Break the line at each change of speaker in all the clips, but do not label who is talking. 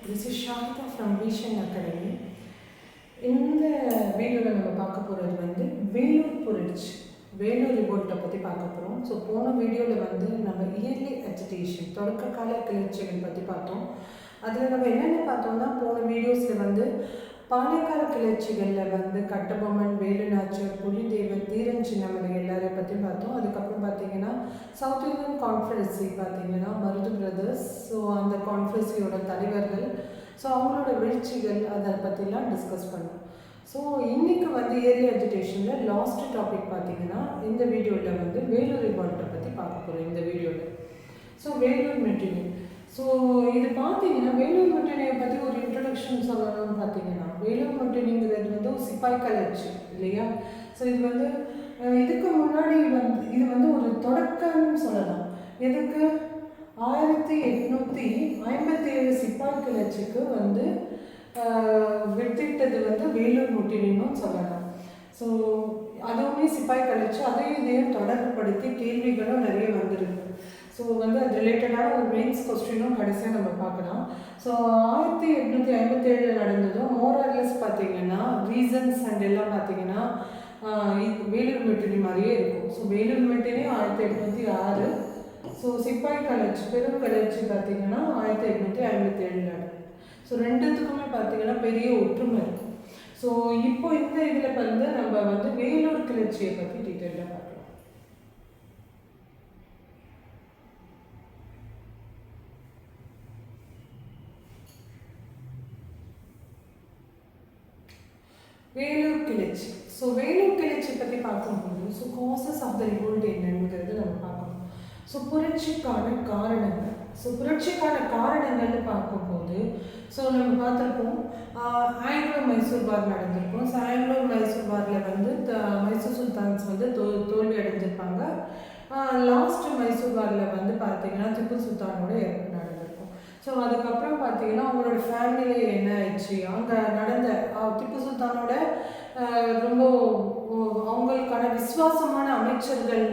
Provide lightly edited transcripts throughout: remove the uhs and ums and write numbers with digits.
This is Shahida from Vision Academy. இந்த வீடியோவில் நம்ம பார்க்க போகிறது வந்து வேலூர் புரட்சி வேலூர் ரிப்போர்ட்டை பற்றி பார்க்க போகிறோம். ஸோ போன வீடியோவில் வந்து நம்ம இயர்லி அஜிடேஷன் தொடக்க கால கிளர்ச்சிகள் பற்றி பார்த்தோம். அதில் நம்ம என்னென்ன பார்த்தோம்னா போன வீடியோஸில் வந்து பாலைக்கால கிளர்ச்சிகளில் வந்து கட்டபொம்மன், வேலுநாச்சியார், புலிதேவர், தீரன் சின்னமலை எல்லாரையும் பற்றி பார்த்தோம். அதுக்கப்புறம் பார்த்தீங்கன்னா சவுத் இந்தியன் கான்ஃபரன்சி பார்த்தீங்கன்னா மருது பிரதர்ஸ், ஸோ அந்த கான்ஃபரன்சியோட தலைவர்கள், ஸோ அவங்களோட வீழ்ச்சிகள் அதை பற்றிலாம் டிஸ்கஸ் பண்ணோம். ஸோ இன்றைக்கி வந்து இயர்லி எஜுகேஷனில் லாஸ்ட் டாபிக் பார்த்தீங்கன்னா இந்த வீடியோவில் வந்து வேலூர் ரிவால்ட்டை பற்றி பார்க்க போகிறோம் இந்த வீடியோவில். ஸோ வேலூர் மெட்டினி, ஸோ இது பார்த்தீங்கன்னா வேலூர் மெட்டினியை பற்றி ஒரு இன்ட்ரடக்ஷன் சொல்லணும்னு பார்த்தீங்கன்னா வேலூர் மெட்டினிங்கிறது வந்து ஒரு சிப்பாய் கலர்ச்சி இல்லையா. ஸோ இது வந்து இதுக்கு முன்னாடி வந்து இது வந்து ஒரு தொடக்கம்னு சொல்லலாம். எதுக்கு 1857 சிப்பாய் கிளர்ச்சிக்கு வந்து வித்திட்டது வந்து வேலூர் முட்டினின்னு சொல்லலாம். ஸோ அதுவுமே சிப்பாய் கிளர்ச்சி அதையும் இதையும் தொடர்புபடுத்தி கேள்விகளும் நிறைய வந்துருக்கு. ஸோ வந்து அது ரிலேட்டடான ஒரு மெயின்ஸ் கொஸ்டினும் கடைசியாக நம்ம பார்க்கலாம். ஸோ 1857 நடந்ததும் மோரர்லெஸ் பார்த்தீங்கன்னா ரீசன்ஸ் அண்ட் எல்லாம் பார்த்தீங்கன்னா வேலூர் மெட்டினி மாதிரியே இருக்கும். ஸோ வேலூர் மெட்டினி 1806, ஸோ சிப்பாய் கிளர்ச்சி பெரும் கிளர்ச்சி பார்த்தீங்கன்னா 1857 நடந்தது. ஸோ ரெண்டுத்துக்குமே பார்த்தீங்கன்னா பெரிய ஒற்றுமை இருக்கும். ஸோ இப்போ இந்த இதில் வந்து நம்ம வந்து வேலூர் கிளர்ச்சியை பற்றி டீட்டெயிலாக பார்க்கலாம். வேலூர் கிளர்ச்சி, ஸோ வேலூர் கிளர்ச்சி பற்றி பார்க்கும்போது so causes of the revolt என்னங்கிறது நம்ம பார்க்கணும். ஸோ புரட்சிக்கான காரணங்கள், ஸோ புரட்சிக்கான காரணங்கள்னு பார்க்கும்போது ஸோ நம்ம பார்த்துருப்போம் ஆங்கிலோ மைசூர் வார் நடந்திருக்கும். ஸோ ஆங்கிலோ மைசூர் வாரில் வந்து மைசூர் சுல்தான்ஸ் வந்து தோல்வி அடைஞ்சிருப்பாங்க. லாஸ்ட் மைசூர் வாரில் வந்து பார்த்தீங்கன்னா திப்பு சுல்தானோட இறப்பு நடந்திருக்கும். ஸோ அதுக்கப்புறம் பார்த்தீங்கன்னா அவங்களோட ஃபேமிலியில் என்ன ஆயிடுச்சு, அங்கே நடந்த திப்பு சுல்தானோட ரொம்ப அவங்களுக்கான விசுவாசமான அமைச்சர்கள்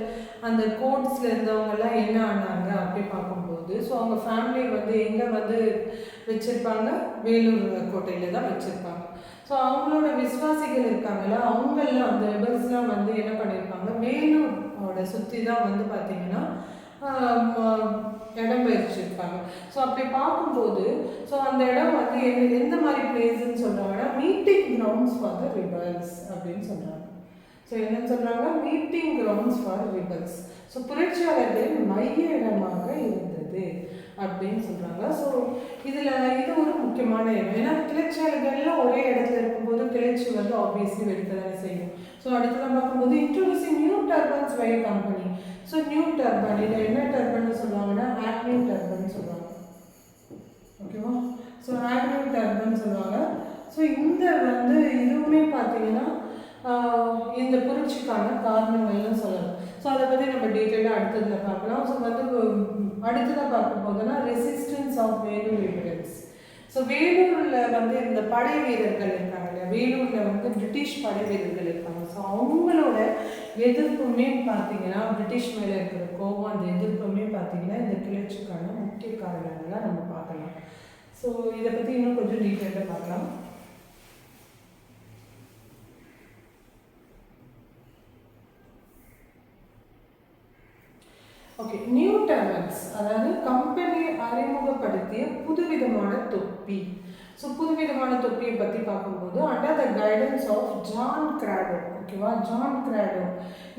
அந்த கோட்ஸில் இருந்தவங்கெல்லாம் என்ன ஆனாங்க அப்படி பார்க்கும்போது ஸோ அவங்க ஃபேமிலியை வந்து எங்கே வந்து வச்சுருப்பாங்க, வேலூர் கோட்டையில் தான் வச்சுருப்பாங்க. ஸோ அவங்களோட விசுவாசிகள் இருக்காங்கல்ல அவங்கெல்லாம் அந்த ரெபல்ஸ்லாம் வந்து என்ன பண்ணியிருப்பாங்க, வேலூரோட சுற்றி தான் வந்து பார்த்திங்கன்னா இடம் பயிற்சிருப்பாங்க. ஸோ அப்படி பார்க்கும்போது ஸோ அந்த இடம் வந்து எந்த மாதிரி பிளேஸ்ன்னு சொல்கிறாங்கன்னா meeting grounds for the rebels அப்படின்னு சொல்கிறாங்க. ஸோ என்னன்னு சொல்கிறாங்க, meeting grounds for rebels, so புரட்சியாளர்களின் மைய இடமாக இருந்தது அப்படின்னு சொல்கிறாங்க. ஸோ இதில் இது ஒரு முக்கியமான இடம். ஏன்னா கிளர்ச்சியாளர்கள்லாம் ஒரே இடத்துல இருக்கும்போது கிளர்ச்சி வந்து ஆப்வியஸ்லி வெடிக்க தானே செய்யும். ஸோ அடுத்ததான் பார்க்கும்போது introducing new turbans by company. So new turban, இதை என்ன டர்பன்னு சொல்லுவாங்கன்னா ஆக்னியூ டர்பன் சொல்லுவாங்க. ஓகேவா, ஸோ ஆக்னியூ டர்பன் சொல்லுவாங்க. ஸோ இந்த வந்து இதுவுமே பார்த்தீங்கன்னா இந்த புரட்சிக்கான காரணங்கள்னு சொல்லலாம். ஸோ அதை பற்றி நம்ம டீட்டெயிலாக அடுத்ததில் பார்க்கலாம். ஸோ வந்து அடுத்ததாக பார்க்க போதுன்னா resistance of Vellore rebels. So வேலூரில் வந்து இந்த படை வீரர்கள் இருக்காங்க இல்லையா, வேலூரில் வந்து பிரிட்டிஷ் படை வீரர்கள் இருக்காங்க. ஸோ அவங்களோட எதிர்ப்புமே பார்த்தீங்கன்னா பிரிட்டிஷ் மேலே இருக்கிற கோபம், அந்த எதிர்ப்புமே பார்த்தீங்கன்னா இந்த கிளர்ச்சிக்கான முக்கிய காரணங்களாக நம்ம பார்க்கலாம். ஸோ இதை பற்றி இன்னும் கொஞ்சம் டீட்டெயிலாக பார்க்கலாம். ஓகே, நியூ டர்பன்ஸ் அதாவது கம்பெனி அறிமுகப்படுத்திய புதுவிதமான தொப்பி. ஸோ புதுவிதமான தொப்பியை பற்றி பார்க்கும்போது under the guidance of John Grado. ஓகேவா, ஜான் கிராடோ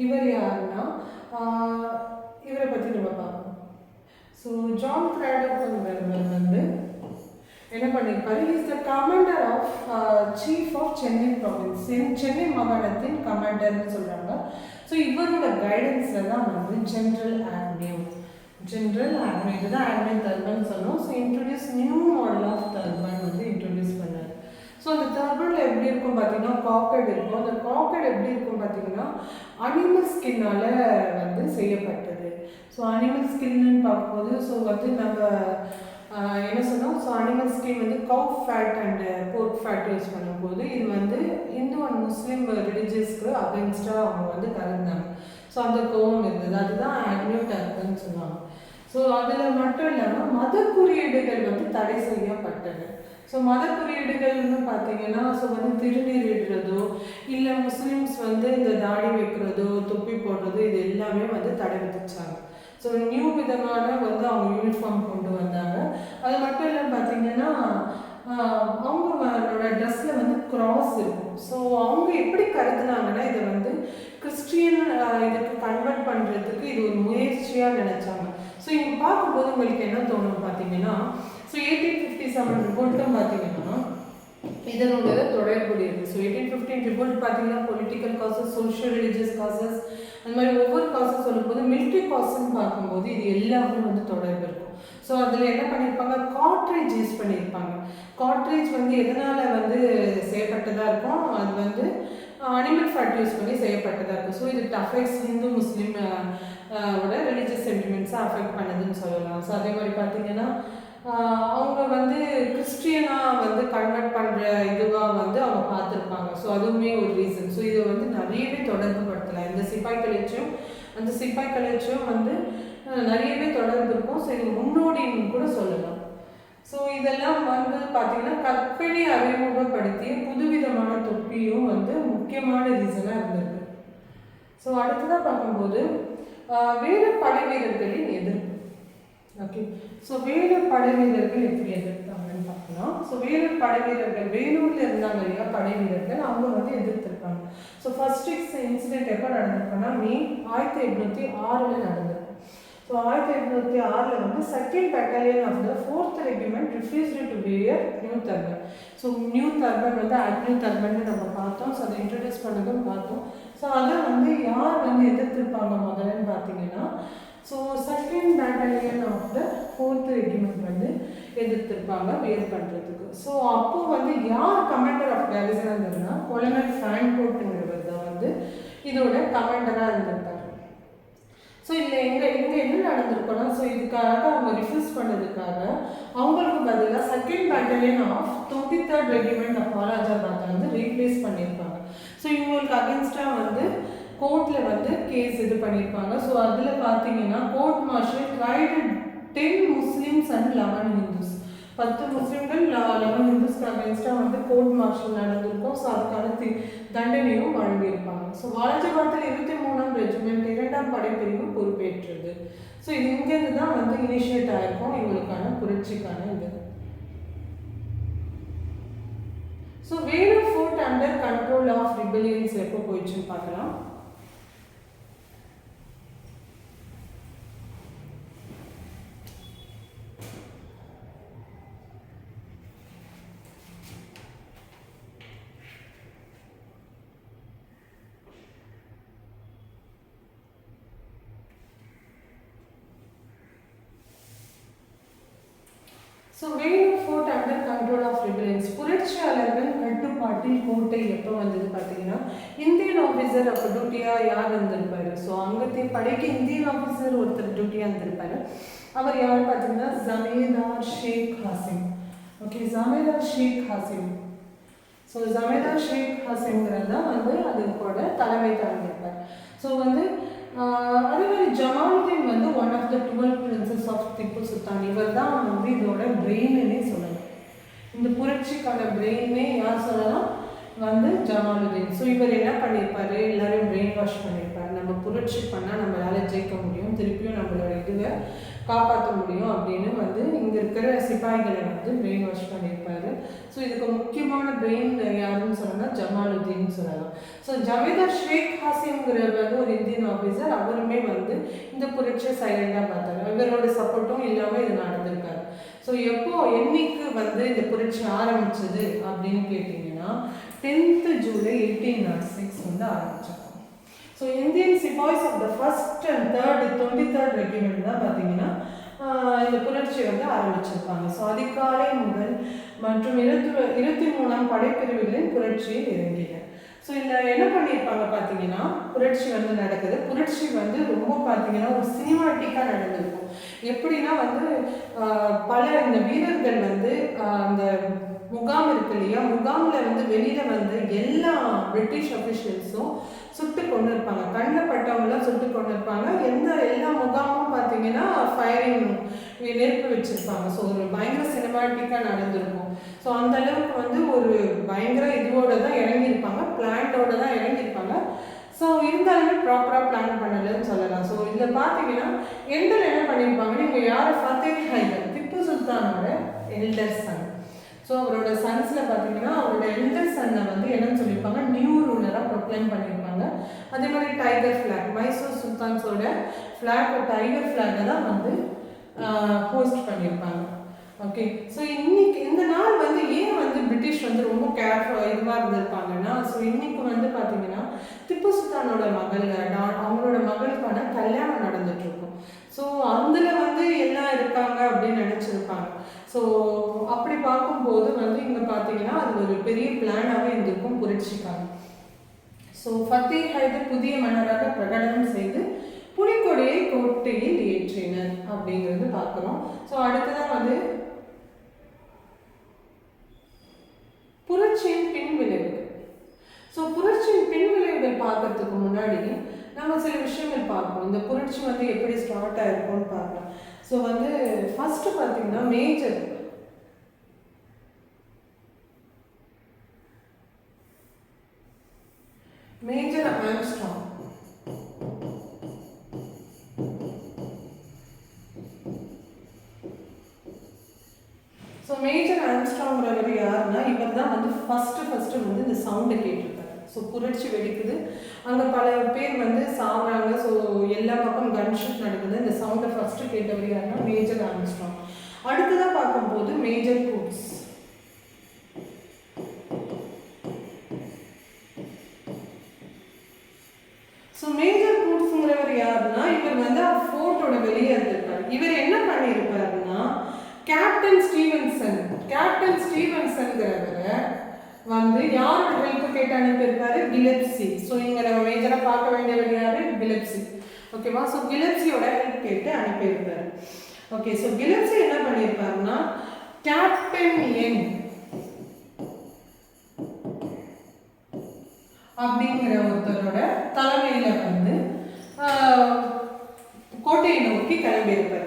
இவர் யாருன்னா இவரை பற்றி நம்ம பார்க்கணும். ஸோ ஜான் கிராடோ வந்து என்ன பண்ணியிருப்பாரு, is the commander of chief of Chennai province, Chennai மாகாணத்தின் கமாண்டர்னு சொல்கிறாங்க. ஸோ இவரோட கைடன்ஸில் தான் வந்து ஜென்ரல் ஆக்னியூ இதுதான் ஆக்னியூ டர்பன் சொன்னோம். So introduce new model of turban வந்து இன்ட்ரடியூஸ் பண்ணார். ஸோ அந்த டர்பனில் எப்படி இருக்கும் பார்த்தீங்கன்னா காக்கெட் இருக்கும். அந்த காக்கெட் எப்படி இருக்கும் பார்த்தீங்கன்னா அனிமல் ஸ்கின்னால் வந்து செய்யப்பட்டது. ஸோ அனிமல் ஸ்கின்னு பார்க்கும்போது ஸோ வந்து நம்ம என்ன சொன்னோம், ஸோ அனிமல் ஸ்கின் வந்து கவ் ஃபேட் அண்ட் போர்க் ஃபேட் யூஸ் பண்ணும்போது இது வந்து இந்து அண்ட் முஸ்லீம் ரிலிஜியஸ்க்கு அகென்ஸ்டாக அவங்க வந்து கலந்தாங்க. ஸோ அந்த கோவம் இருந்தது, அதுதான் ஆக்னியூ டர்பன் சொல்லுவாங்க. ஸோ அதில் மட்டும் இல்லாமல் மத குறியீடுகள் வந்து தடை செய்யப்பட்டது. ஸோ மத குறியீடுகள்னு பார்த்தீங்கன்னா ஸோ வந்து திருநீரிடுறதோ இல்லை முஸ்லீம்ஸ் வந்து இந்த தாடி வைக்கிறதோ தொப்பி போடுறதோ இது எல்லாமே வந்து தடை விதிச்சாங்க. ஸோ நியூ விதமான வந்து அவங்க யூனிஃபார்ம் கொண்டு வந்தாங்க. அது மட்டும் இல்லை பார்த்தீங்கன்னா அவங்களோட ட்ரெஸ்ஸில் வந்து கிராஸ் இருக்கும். ஸோ அவங்க எப்படி கருதுனாங்கன்னா இதை வந்து கிறிஸ்டியன் இதுக்கு கன்வெர்ட் பண்ணுறதுக்கு இது ஒரு முயற்சியாக நினச்சாங்க. ஸோ இங்கே பார்க்கும்போது உங்களுக்கு என்ன தோணும் பார்த்தீங்கன்னா ஸோ 1857 ரிப்போர்ட்டும் பார்த்தீங்கன்னா இதனோட தொடர்புடையது. ஸோ 1815 ரிப்போர்ட் பார்த்தீங்கன்னா political causes, social religious causes, அந்த மாதிரி ஒவ்வொரு காசஸ் சொல்லும்போது மிலிட்ரி காசுன்னு பார்க்கும்போது இது எல்லாமே வந்து தொடர்பு இருக்கும். ஸோ அதில் என்ன பண்ணியிருப்பாங்க, காட்ரேஜ் யூஸ் பண்ணியிருப்பாங்க. காட்ரேஜ் வந்து எதனால் வந்து செய்யப்பட்டதாக இருக்கும், அது வந்து அனிமல் ஃபேட் யூஸ் பண்ணி செய்யப்பட்டதாக இருக்கும். ஸோ இது அஃபெக்ட்ஸ் ஹிந்து முஸ்லீம் ஓட ரிலீஜியஸ் சென்டிமெண்ட்ஸை அஃபெக்ட் பண்ணுதுன்னு சொல்லலாம். ஸோ அதே மாதிரி பார்த்தீங்கன்னா அவங்க வந்து கிறிஸ்டியனாக வந்து கன்வெர்ட் பண்ணுற இதுவாக வந்து அவங்க பார்த்துருப்பாங்க. ஸோ அதுவுமே ஒரு ரீசன். ஸோ இதை வந்து நிறையவே தொடர்பு படுத்தலாம். இந்த சிப்பாய் கலெக்ஷன் அந்த சிப்பாய் கலெக்ஷன் வந்து நிறையவே தொடர்பு இருக்கும். ஸோ இது முன்னோடின்னு கூட சொல்லலாம். ஸோ இதெல்லாம் வந்து பார்த்திங்கன்னா கற்பனை அறிமுகப்படுத்திய புதுவிதமான தொப்பியும் வந்து முக்கியமான ரீசனாக இருந்திருக்கு. ஸோ அடுத்ததாக பார்க்கும்போது வேறு படை வீரர்களின் எதிர்ப்பு. ஓகே, ஸோ வேலூர் படை வீரர்கள் எப்படி எதிர்த்தாங்கன்னு பார்க்கலாம். ஸோ வேலூர் படை வீரர்கள் வேலூரில் இருந்தாங்க இல்லையா படை வீரர்கள், அவங்க வந்து எதிர்த்திருக்காங்க. ஸோ ஃபர்ஸ்ட் இன்சிடென்ட் எப்போ நடந்திருக்குன்னா மே 1806 நடந்திருக்கும். ஸோ 1806 வந்து 2nd Battalion of the 4th Regiment refused to wear new turban. So new turban வந்து நியூ தர்பன் நம்ம பார்த்தோம். ஸோ அதை இன்ட்ரடியூஸ் பண்ணதும் பார்த்தோம். ஸோ அதை வந்து யார் வந்து எதிர்த்திருப்பாங்க முதல்லன்னு பார்த்தீங்கன்னா so 2nd Battalion of the 4th Regiment வந்து எதிர்த்திருப்பாங்க வேர் பண்ணுறதுக்கு. ஸோ அப்போது வந்து யார் கமாண்டர் ஆஃப் கேரிசனாக இருந்ததுன்னா கொலனல் ஃபேன்கோட்டுங்கிறவர் தான் வந்து இதோட கமாண்டராக இருந்திருப்பார். ஸோ இதில் இங்கே என்ன நடந்திருக்கோன்னா ஸோ இதுக்காக அவங்க ரிஃப்யூஸ் பண்ணதுக்காக அவங்களுக்கு பதிலாக 2nd Battalion of 23rd Regiment of வாலாஜாபாத்தை வந்து ரீப்ளேஸ் பண்ணியிருப்பாங்க. ஸோ இவங்களுக்கு அகென்ஸ்டாக வந்து கோர்ட்டில் வந்து கேஸ் இது பண்ணியிருப்பாங்க. ஸோ அதில் பார்த்தீங்கன்னா court martial tried 10 Muslims and 11 Hindus. 10 முஸ்லீம்கள் 11 ஹிந்துஸ்க்கு அகென்ஸ்டாக வந்து கோர்ட் மார்ஷல் நடந்திருக்கும். ஸோ அதுக்கான தண்டனையும் வழங்கியிருப்பாங்க. ஸோ வாலாஜாபாத்தில் 23ஆம் ரெஜிமெண்ட் 2ஆம் படைப்பிரிவு பொறுப்பேற்றது. ஸோ இது இங்கேருந்து தான் வந்து இனிஷியேட் ஆகிருக்கும் இவங்களுக்கான புரட்சிக்கான இது. So Vellore fort under control of rebellions எப்போ போயிடுச்சுன்னு பார்க்கலாம். So Vellore fort under control of rebellions புரட்சியாளர்கள் கட்டுப்பாட்டில் கோட்டை எப்போ வந்தது பார்த்தீங்கன்னா இந்தியன் ஆஃபீஸர் அப்போ டியூட்டியாக யார் இருந்திருப்பாரு. ஸோ அங்கத்திய படைக்கு இந்தியன் ஆஃபீஸர் ஒருத்தர் டியூட்டியாக இருந்திருப்பாரு. அவர் யார் பார்த்தீங்கன்னா ஜமேதார் ஷேக் ஹாசிம். ஓகே, ஜமேதார் ஷேக் ஹாசிம். ஸோ ஜமேதார் ஷேக் ஹாசிம்ங்கிறது தான் வந்து அதுக்கோட தலைமை தாங்கியிருப்பார். ஸோ வந்து அதே மாதிரி ஜமாலுதீன் வந்து one of the 12 princes of Tipu Sultan. இவர் தான் வந்து இதோட பிரெயின்னே சொல்லலாம். இந்த புரட்சிக்கான பிரெயினே யார் சொல்லலாம் வந்து ஜமாலுதீன். ஸோ இவர் என்ன பண்ணியிருப்பாரு, எல்லாரையும் பிரெயின் வாஷ் பண்ணியிருப்பார். நம்ம புரட்சி பண்ணால் நம்மளால் ஜெயிக்க முடியும், திருப்பியும் நம்மளோட இதுவை காப்பாற்ற முடியும் அப்படின்னு வந்து இங்கே இருக்கிற சிப்பாய்களை வந்து பிரெயின் வாஷ் பண்ணியிருப்பாரு. ஸோ இதுக்கு முக்கியமான பிரெயின் யாருன்னு சொன்னால் ஜமாலுதீன் சொல்லலாம். ஸோ ஜமேதார் ஷேக் ஹாசிம்ங்கிறவர் வந்து ஒரு இந்தியன் ஆஃபீஸர். அவருமே வந்து இந்த புரட்சியை சைலண்டாக பார்த்தாரு. இவரோட சப்போர்ட்டும் இல்லாமல் இது நடந்திருக்காரு. ஸோ என்னைக்கு வந்து இந்த புரட்சி ஆரம்பிச்சது அப்படின்னு கேட்டிங்கன்னா 10th July 1806 வந்து ஆரம்பித்தாங்க. So Indian sepoys of the 1st and 23rd Regiment தான் பார்த்தீங்கன்னா இந்த புரட்சியை வந்து ஆரம்பிச்சிருப்பாங்க. ஸோ அதிகாலை முதல் மற்றும் 23ஆம் படைப்பிரிவுகளின் புரட்சியில் இறங்கின. ஸோ இதில் என்ன பண்ணியிருப்பாங்க பார்த்தீங்கன்னா புரட்சி வந்து நடக்குது. புரட்சி வந்து ரொம்ப பார்த்தீங்கன்னா ஒரு சினிமாட்டிக்காக நடந்திருக்கும். எப்படின்னா வந்து பல இந்த வீரர்கள் வந்து அந்த முகாம் இருக்கு இல்லையா, முகாமில் வந்து வெளியில் வந்து எல்லா பிரிட்டிஷ் அஃபிஷியல்ஸும் சுட்டு கொண்டு இருப்பாங்க. கண்ணில் பட்டவங்களாம் சுட்டு கொண்டு இருப்பாங்க. எல்லா முகாமும் பார்த்தீங்கன்னா ஃபயரிங் நெருப்பு வச்சுருப்பாங்க. ஸோ ஒரு பயங்கர சினிமாட்டிக்காக நடந்திருக்கும். ஸோ ஸோ அந்த அளவுக்கு வந்து ஒரு பயங்கர இதுவோட தான் இறங்கியிருப்பாங்க, பிளான்டோட தான் இறங்கியிருப்பாங்க. ஸோ இருந்தாலுமே ப்ராப்பராக பிளான் பண்ணலைன்னு சொல்லலாம். ஸோ இதில் பார்த்தீங்கன்னா எண்டில் என்ன பண்ணியிருப்பாங்கன்னா, இங்கே யாரை ஃபத்தேஹ் ஹைதர், திப்பு சுல்தானோட எல்டர் சன். ஸோ அவரோட சன்ஸில் பார்த்தீங்கன்னா அவரோட எல்டர் சன்னை வந்து என்னன்னு சொல்லியிருப்பாங்க, நியூ ரூலராக ப்ரொக்ளைம் பண்ணியிருப்பாங்க. அதே மாதிரி டைகர் ஃப்ளாக், மைசூர் சுல்தான்ஸோட ஃப்ளாக் டைகர் ஃப்ளாகை தான் வந்து போஸ்ட் பண்ணியிருப்பாங்க. ஓகே, ஸோ இன்னைக்கு இந்த நாள் வந்து ஏன் வந்து பிரிட்டிஷ் வந்து ரொம்ப கேர்ஃபுல் இதுவாக இருந்திருப்பாங்கன்னா, ஸோ இன்னைக்கு வந்து பார்த்தீங்கன்னா திப்பு சுல்தானோட மகள் அவங்களோட மகளுக்கான கல்யாணம் நடந்துட்டு இருக்கும். ஸோ அதில் வந்து எல்லாம் இருக்காங்க அப்படின்னு நினச்சிருப்பாங்க. ஸோ அப்படி பார்க்கும்போது வந்து இங்கே பார்த்தீங்கன்னா அது ஒரு பெரிய பிளானாகவே இருந்திருக்கும் புரட்சிக்காக. ஸோ ஃபத்தேஹ் ஹைதர் புதிய மன்னராக பிரகடனம் செய்து புலிக்கொடியை கோட்டையில் ஏற்றினர் அப்படிங்கிறது பார்க்குறோம். ஸோ அடுத்ததான் வந்து புரட்சியின் பின்விளைவுகள். ஸோ புரட்சியின் பின்விளைவுகள் பார்க்கறதுக்கு முன்னாடி நம்ம சில விஷயங்கள் பார்க்கணும். இந்த புரட்சி வந்து எப்படி ஸ்டார்ட் ஆயிருக்கும்னு பார்க்கலாம். ஸோ வந்து ஃபர்ஸ்ட் பார்த்தீங்கன்னா மேஜர் ஆம்ஸ்ட்ராங். ஸோ மேஜர் ஆம்ஸ்ட்ராங்கிறவர் யாருன்னா, இவர் தான் வந்து ஃபஸ்ட்டு வந்து இந்த சவுண்டை கேட்டிருக்காரு. ஸோ புரட்சி வெடிக்குது, அங்கே பல பேர் வந்து சாவுறாங்க, ஸோ எல்லா பக்கம் கன்ஷூட் நடக்குது. இந்த சவுண்டை ஃபஸ்ட்டு கேட்டவர் யாருன்னா மேஜர் ஆம்ஸ்ட்ராங். அடுத்ததாக பார்க்கும்போது மேஜர் கூட்ஸ். ஸோ மேஜர் கூட்ஸுங்கிறவர் யாருன்னா, இவர் வந்து ஃபோர்ட்டோட வெளியே இருந்திருப்பார். இவர் என்ன பண்ணியிருப்பாருன்னா, கேப்டன் ஸ்டீவன்சன்கிறவரை வந்து யாரோட ஹெல்ப் கேட்டு அனுப்பியிருப்பாரு, கிலெப்சி. ஸோ இங்கே நம்ம மேஜராக பார்க்க வேண்டியவர் யாரு, கிலெப்சி. ஓகேவா, ஸோ கிலெப்சியோட ஹெல்ப் கேட்டு அனுப்பியிருப்பாரு. ஓகே, ஸோ கிலெப்சி என்ன பண்ணியிருப்பாருன்னா, கேப்டன் யங் அப்படிங்கிற ஒருத்தரோட தலைமையில வந்து கோட்டையை நோக்கி கிளம்பியிருப்பார்.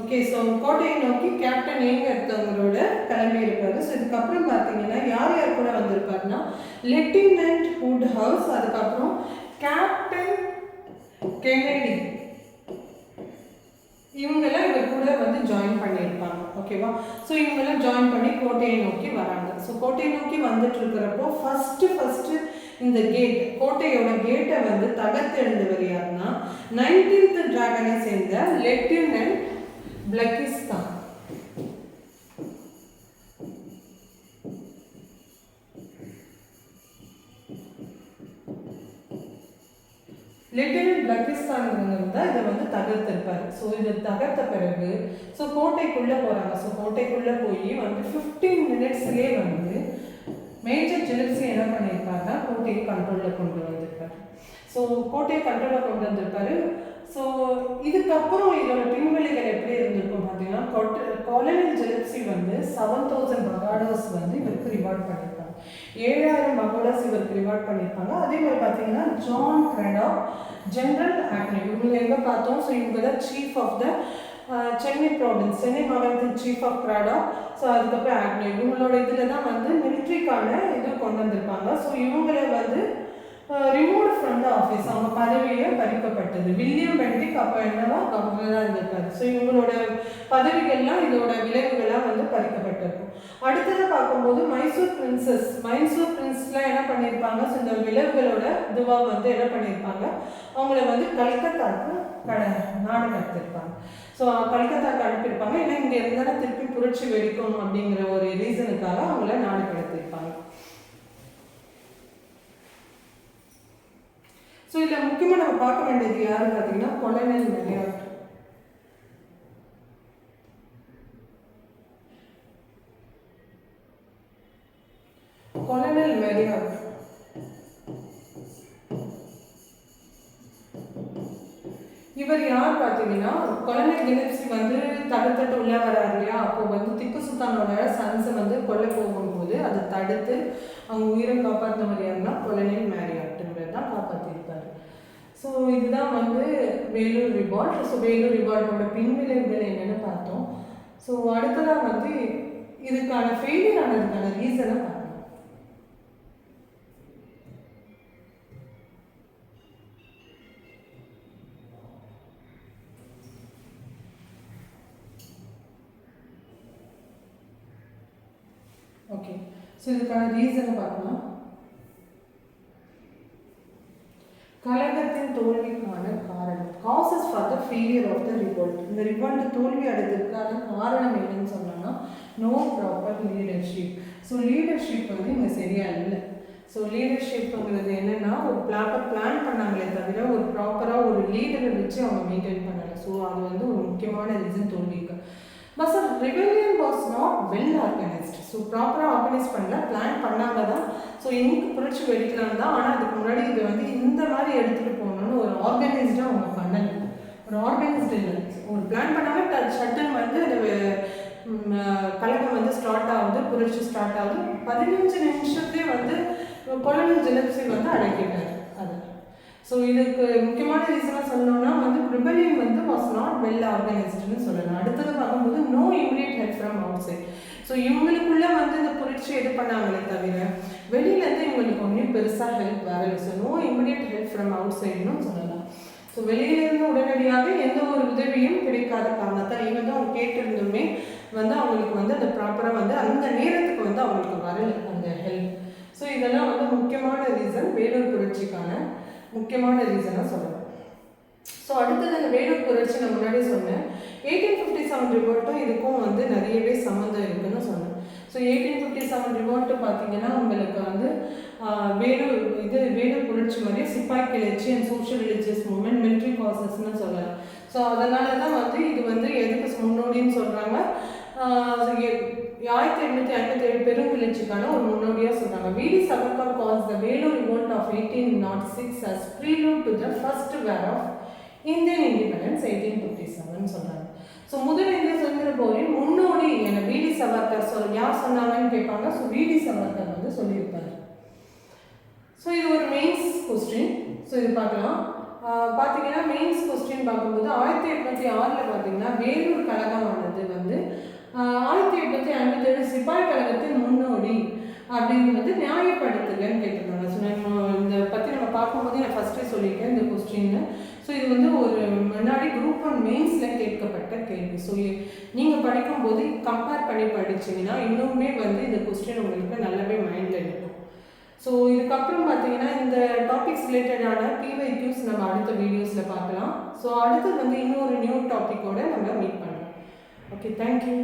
ஓகே, ஸோ கோட்டையை நோக்கி கேப்டன் யங் ஒருத்தவங்களோட கிளம்பியிருப்பாரு. ஸோ இதுக்கப்புறம் பார்த்தீங்கன்னா யார் யார் கூட வந்திருப்பாருன்னா, லெப்டினன்ட் ஹுட் ஹவுஸ், அதுக்கப்புறம் கேப்டன் கெனடி, இவங்கெல்லாம் இவர் கூட வந்து ஜாயின் பண்ணியிருப்பாங்க. ஓகேவா, ஸோ இவங்கெல்லாம் ஜாயின் பண்ணி கோட்டையை நோக்கி வராங்க. ஸோ கோட்டையை நோக்கி வந்துட்டு இருக்கிறப்போ ஃபர்ஸ்ட் இந்த கேட், கோட்டையோட கேட்டை வந்து தகர்த்தெழுந்தவர் யாருன்னா 19th டிராகனை சேர்ந்த லெப்டினன்ட் பிளக்கிஸ்தான். லெப்டினன்ட் பிளக்கிஸ்தான்ங்கிறவர் தான் இதை வந்து தகர்த்திருப்பாரு. ஸோ இதை தகர்த்த பிறகு ஸோ கோட்டைக்குள்ளே போகிறாங்க. ஸோ கோட்டைக்குள்ளே போய் வந்து 15 minutesலேயே வந்து மேஜர் ஜெலப்சி என்ன பண்ணியிருப்பாருன்னா கோட்டையை கண்ட்ரோலில் கொண்டு வந்திருப்பாரு. ஸோ கோட்டையை கண்ட்ரோலில் கொண்டு வந்திருப்பாரு. ஸோ இதுக்கப்புறம் இதோட பின்வெளிகள் எப்படி இருந்திருக்கும் பார்த்தீங்கன்னா, காலனல் ஜெலப்சி வந்து 7000 பகாடாஸ் வந்து இவருக்கு ரிவார்ட் பண்ணியிருப்பாங்க. 7000 பகாடாஸ் இவருக்கு ரிவார்ட் பண்ணியிருப்பாங்க. அதே மாதிரி பார்த்தீங்கன்னா ஜான் கிராடாக், ஜெனரல் ஆக்னி, இவங்க எங்கே பார்த்தோம், ஸோ இவங்க தான் chief of the Chennai province, Chennai மாகாணத்தின் சீஃப் ஆஃப் கிராடாக். ஸோ அதுக்கப்புறம் ஆக்னி, இவங்களோட இதில் தான் வந்து மிலிட்ரிக்கான இது கொண்டு வந்திருப்பாங்க. ஸோ இவங்களை வந்து ரிமூவ் ஃப்ரம் த ஆஃபீஸ், அவங்க பதவியே பறிக்கப்பட்டது. வில்லியம் பென்டிக் அப்போ என்னவா கவர்னராக இருந்திருக்காரு. ஸோ இவங்களோட பதவிகள்லாம் இதோட விளைவுகளாக வந்து பறிக்கப்பட்டிருக்கும். அடுத்ததாக பார்க்கும்போது மைசூர் பிரின்ஸ்லாம் என்ன பண்ணியிருப்பாங்க, ஸோ இந்த விளைவுகளோட இதுவாக வந்து என்ன பண்ணியிருப்பாங்க, அவங்கள வந்து கல்கத்தாவுக்கு நாடு கடத்திருப்பாங்க. ஸோ கல்கத்தாவுக்கு அனுப்பியிருப்பாங்க. ஏன்னா இங்கே இருந்தாலும் திருப்பி புரட்சி வெடிக்கும் அப்படிங்கிற ஒரு ரீசனுக்காக அவங்கள நாடு கடத்திருப்பாங்க. ஸோ இதில் முக்கியமாக நம்ம பார்க்க வேண்டியது யாருன்னு பார்த்தீங்கன்னா கொலனல் மெரியார்ட். கொலனல் மெரியார்ட் இவர் யார் பார்த்தீங்கன்னா, கொலனல் கிலெப்சி வந்து தடுத்துட்டு உள்ள வராரு இல்லையா, அப்போ வந்து திப்பு சுல்தானோட சன்ஸை வந்து கொல்ல போகும்போது அதை தடுத்து அவங்க உயிரை காப்பாற்றினவர் யாருன்னா கொலனல் மெரியார்ட்ங்கிறது தான் காப்பாற்றிருப்பாரு. ஸோ இதுதான் வந்து வேலூர் ரிவால்ட். ஸோ வேலூர் ரிவால்ட்டோட பின்விளைவுகள் என்னென்னு பார்த்தோம். ஸோ அடுத்ததாக வந்து இதுக்கான ஃபெயிலியர் ஆனதுக்கான ரீசனை பார்க்கலாம். ஓகே, ஸோ இதுக்கான ரீசனை பார்க்கலாம். கலகத்தின் தோல்விக்கான காரணம், causes for the failure of the revolt. இந்த ரிவோல்ட் தோல்வி அடைந்ததுக்கான காரணம் என்னன்னு சொன்னோம்னா no proper leadership. So leadership வந்து இங்கே சரியா இல்லை. ஸோ லீடர்ஷிப்புங்கிறது என்னென்னா ஒரு ப்ராப்பர் பிளான் பண்ணாங்களே தவிர ஒரு ப்ராப்பராக ஒரு லீடரை வச்சு அவங்க மெயின்டைன் பண்ணலை. ஸோ அது வந்து ஒரு முக்கியமான ரீசன் தோல்விக்கு. But sir rebellion was not well organised. So ப்ராப்பராக ஆர்கனைஸ் பண்ணல, பிளான் பண்ணாங்க தான். ஸோ இன்னைக்கு புரட்சி வெடிக்கலாம் தான், ஆனால் அதுக்கு முன்னாடி இதை வந்து இந்த மாதிரி எடுத்துகிட்டு போகணுன்னு ஒரு ஆர்கனைஸ்டாக அவங்க பண்ணலை. ஒரு ஆர்கனைஸ்டு இல்லை, ஒரு பிளான் பண்ணாங்க, சட்டன் வந்து அந்த கழகம் வந்து ஸ்டார்ட் ஆகுது, புரட்சி ஸ்டார்ட் ஆகுது. 15 நிமிஷத்துலேயே வந்து கொலனல் ஜெலப்சி வந்து அடக்கிட்டார் அது. ஸோ இதுக்கு முக்கியமான ரீசனாக சொல்லணும்னா வந்து ரிபெல்லியன் வந்து வாஸ் நாட் வெல் ஆர்கனைஸ்டுன்னு சொல்லலாம். அடுத்தது பார்க்கும்போது no immediate help from outside. So இவங்களுக்குள்ளே வந்து இந்த புரட்சி இது பண்ணாங்களே தவிர வெளியிலேருந்து இவங்களுக்கு ஒன்றும் பெருசாக ஹெல்ப் வரல. So no immediate help from out சைடுன்னு சொல்லலாம். ஸோ வெளியிலேருந்து உடனடியாக எந்த ஒரு உதவியும் கிடைக்காத காரணத்தால் ஈவன் தான் அவங்க கேட்டிருந்துமே வந்து அவங்களுக்கு வந்து அந்த ப்ராப்பராக வந்து அந்த நேரத்துக்கு வந்து அவங்களுக்கு வரல அந்த ஹெல்ப். ஸோ இதெல்லாம் வந்து முக்கியமான ரீசன், வேலூர் புரட்சிக்கான முக்கியமான ரீசனாக சொல்லலாம். ஸோ அடுத்தது அந்த வேலூர் புரட்சி நான் முன்னாடி சொன்னேன். 1857 ரிவோல்ட்டும் இதுக்கும் வந்து நிறையவே சம்மந்தம் இருக்குன்னு சொன்னேன். ஸோ 1857 ரிவோல்ட்டு பார்த்தீங்கன்னா உங்களுக்கு வந்து வேலூர் புரட்சி மாதிரியே சிப்பாய் கிளர்ச்சி and social religious movement, military காசஸ்ன்னு சொல்லலாம். ஸோ அதனால தான் வந்து இது வந்து எதுக்கு முன்னோடின்னு சொல்கிறாங்க, 1857 பெருங்கிளர்ச்சிக்கான ஒரு முன்னோடியாக சொல்கிறாங்க. V D. Savarkar calls the Vellore revolt of 1806 as prelude to the first war of Indian independence 1857 சொல்கிறாங்க. ஸோ முதல் இந்திய சுதந்திர போரின் முன்னோடி என வி.டி. சவர்கர் யார் சொன்னாங்கன்னு கேட்பாங்க. ஸோ வி.டி. சவர்கர் வந்து சொல்லியிருப்பார். ஸோ இது ஒரு மெயின்ஸ் கொஸ்டின். ஸோ இது பார்க்கலாம். பார்த்தீங்கன்னா மெயின்ஸ் கொஸ்டின் பார்க்கும்போது 1806 பார்த்தீங்கன்னா வேலூர் கழகமானது வந்து 1857 சிப்பாய் கழகத்தின் முன்னோடி அப்படின்னு வந்து நியாயப்படுத்துகன்னு கேட்டிருந்தாங்க. ஸோ இந்த பற்றி நம்ம பார்க்கும்போது நான் ஃபஸ்ட்டே சொல்லியிருக்கேன் இந்த கொஸ்டின்னு. ஸோ இது வந்து ஒரு முன்னாடி குரூப் 1 மெயின்ஸில் கேட்கப்பட்ட கேள்வி. ஸோ நீங்கள் படிக்கும்போது கம்பேர் பண்ணி படிச்சிங்கன்னா இன்னுமே வந்து இந்த கொஸ்டின் உங்களுக்கு நல்லாவே மைண்டில் இருக்கும். ஸோ இதுக்கப்புறம் பார்த்தீங்கன்னா இந்த டாபிக்ஸ் ரிலேட்டடான PYQs நம்ம அடுத்த வீடியோஸில் பார்க்கலாம். ஸோ அடுத்து வந்து இன்னொரு நியூ டாப்பிக்கோடு நம்ம மீட் பண்ணலாம். Okay, thank you.